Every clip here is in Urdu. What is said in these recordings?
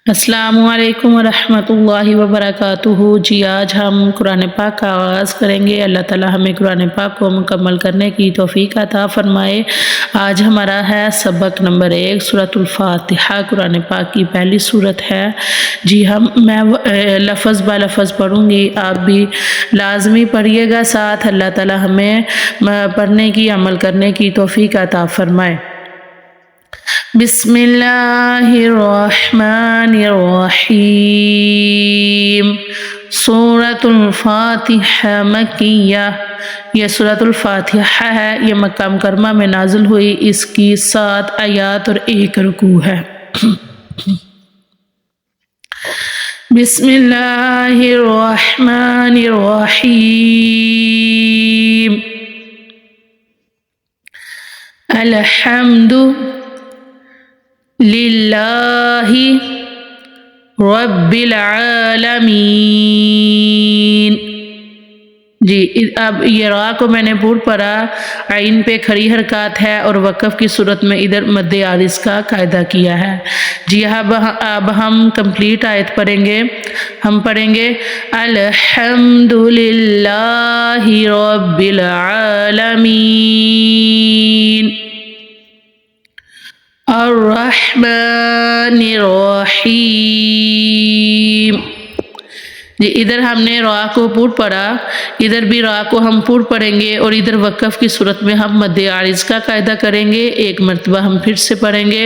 السلام علیکم ورحمۃ اللہ وبرکاتہ۔ جی آج ہم قرآن پاک کا آغاز کریں گے۔ اللہ تعالی ہمیں قرآن پاک کو مکمل کرنے کی توفیق عطا فرمائے۔ آج ہمارا ہے سبق نمبر 1 سورۃ الفاتحہ، قرآن پاک کی پہلی سورت ہے۔ جی میں لفظ با لفظ پڑھوں گی، آپ بھی لازمی پڑھیے گا ساتھ۔ اللہ تعالی ہمیں پڑھنے کی عمل کرنے کی توفیق عطا فرمائے۔ بسم اللہ الرحمن الرحیم۔ سورۃ الفاتحہ مکیہ، یہ سورۃ الفاتحہ ہے، یہ مکہ مکرمہ میں نازل ہوئی۔ اس کی 7 آیات اور 1 رکوع ہے۔ بسم اللہ الرحمن الرحیم۔ الحمد للہ رب العالمین۔ جی اب یہ را کو میں نے پور پڑھا، عین پہ کھڑی حرکات ہے اور وقف کی صورت میں ادھر مد عارض کا قاعدہ کیا ہے۔ جی اب ہم کمپلیٹ آیت پڑھیں گے۔ ہم پڑھیں گے الحمد للہ رب العالمین الرحمن الرحیم۔ جی ادھر ہم نے را کو پور پڑھا، ادھر بھی را کو ہم پور پڑھیں گے اور ادھر وقف کی صورت میں ہم مد عارض کا قاعدہ کریں گے۔ ایک مرتبہ ہم پھر سے پڑھیں گے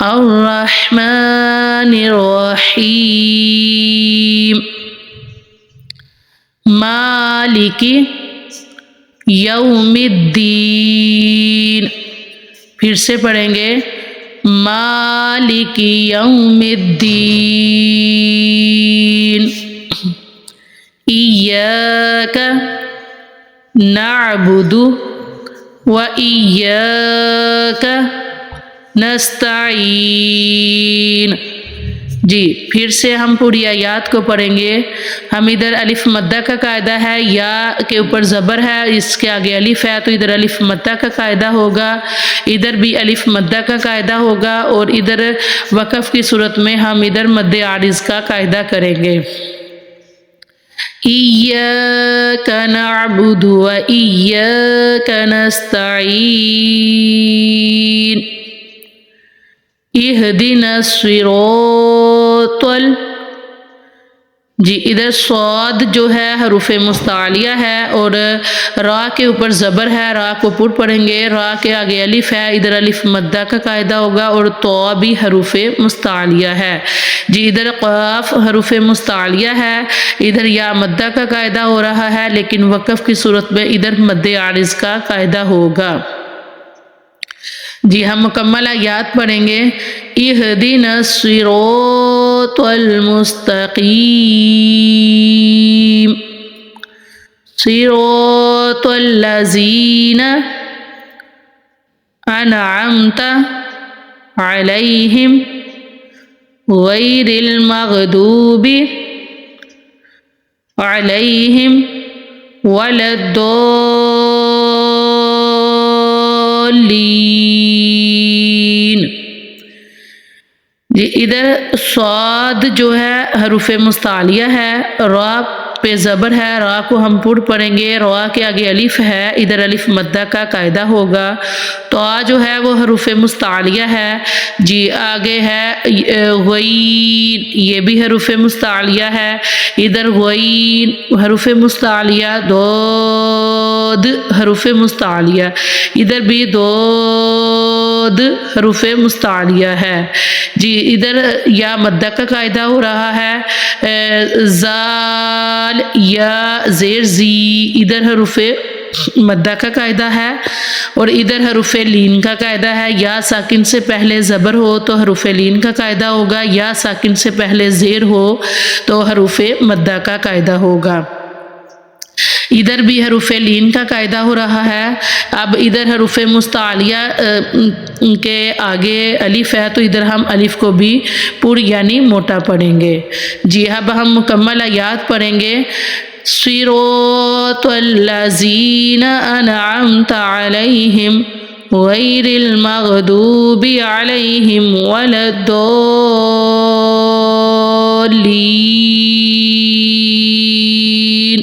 الرحمن الرحیم مالک یوم الدین۔ پھر سے پڑھیں گے مالک یوم الدین۔ ایاک نعبد و ایاک نستعین۔ جی پھر سے ہم پوری آیات کو پڑھیں گے۔ ہم ادھر الف مدہ کا قاعدہ ہے، یا کے اوپر زبر ہے، اس کے آگے الف ہے تو ادھر الف مدہ کا قاعدہ ہوگا، ادھر بھی الف مدہ کا قاعدہ ہوگا، اور ادھر وقف کی صورت میں ہم ادھر مد عارض کا قاعدہ کریں گے۔ ایاک نعبد و ایاک نستعین اہدنا الصراط جی ادھر صاد جو ہے حروف مستعلیہ ہے اور را کے اوپر زبر ہے، را کو پر پڑھیں گے، را کے آگے الف ہے، ادھر الف مدہ کا قاعدہ ہوگا، اور تو بھی حروف مستعلیہ ہے۔ جی ادھر قاف حروف مستعلیہ ہے، ادھر یا مدہ کا قاعدہ ہو رہا ہے، لیکن وقف کی صورت میں ادھر مد عارض کا قاعدہ ہوگا۔ جی ہم مکمل آیات پڑھیں گے۔ اہدنا الصراط المستقیم صراط الذین انعمت علیہم غیر المغضوب علیہم ولا الضالین۔ جی ادھر صاد جو ہے حروف مستعلیہ ہے، را پہ زبر ہے، را کو ہم پور پڑھیں گے، را کے آگے الف ہے، ادھر الف مدہ کا قاعدہ ہوگا، تو جو ہے وہ حروف مستعلیہ ہے۔ جی آگے ہے غین، یہ بھی حروف مستعلیہ ہے، ادھر غین حروف مستعلیہ، دود حروف مستعلیہ، ادھر بھی دود حروف مستعلیہ ہے۔ جی ادھر یا مدہ کا قاعدہ ہو رہا ہے، زال یا زیر زی، ادھر حروف مدہ کا قاعدہ ہے، اور ادھر حروف لین کا قاعدہ ہے۔ یا ساکن سے پہلے زبر ہو تو حروف لین کا قاعدہ ہوگا، یا ساکن سے پہلے زیر ہو تو حروف مدہ کا قاعدہ ہوگا۔ ادھر بھی حروف لین کا قاعدہ ہو رہا ہے۔ اب ادھر حروف مستعلیہ کے آگے الف ہے تو ادھر ہم الف کو بھی پور یعنی موٹا پڑھیں گے۔ جی اب ہم مکمل آیات پڑھیں گے۔ صراط الذین انعمت علیہم غیر المغضوب علیہم ولا الضالین الضالين।